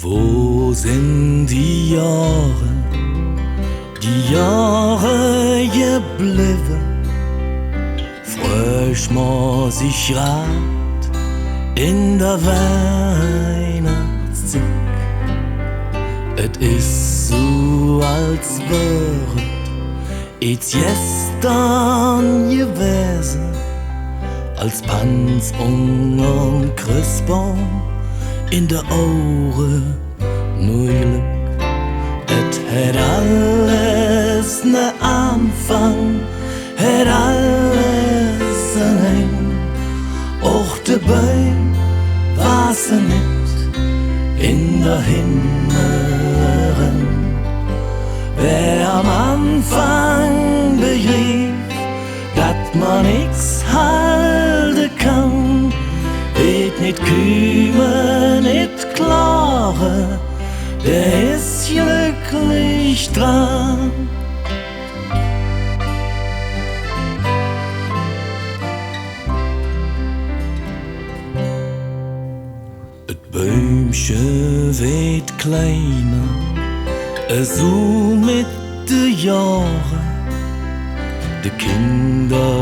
Wo sind die Jahre geblieben? Frisch muss ich rat in der Weihnachtszeit. Et ist so, als wäret it's gestern gewesen, als Panz unterm Christbaum in der Aure moeilijk. Et het alles ne Anfang, het alles een Ende. Och dabei war se nicht in der Himmeren. Wer am Anfang begriff, dat man nix halten kann, wird nicht kümmern, nicht klare, der ist glücklich dran. Et Bäumchen wird kleiner, so mit den Jahren. Die Kinder,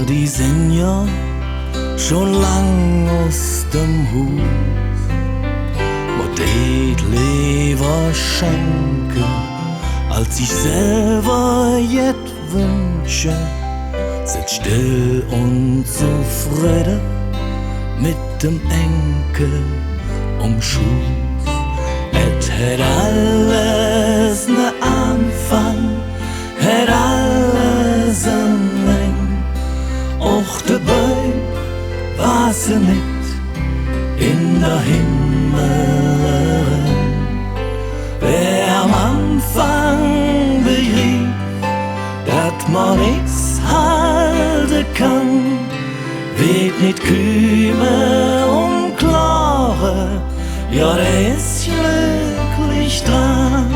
die sind ja schon lang aus dem Haus. Man tät lieber schenken, als sich selber jet wünsche. Sitzt still und zufrieden mit dem Enkel um Schuss. Et het alles ne Anfang, het alles een Ende. Och dabei war se nicht in der Himmelen. Wer am Anfang begriff, dat man nix halten kann, wird nicht kümmern klare, ja, der ist glücklich dran.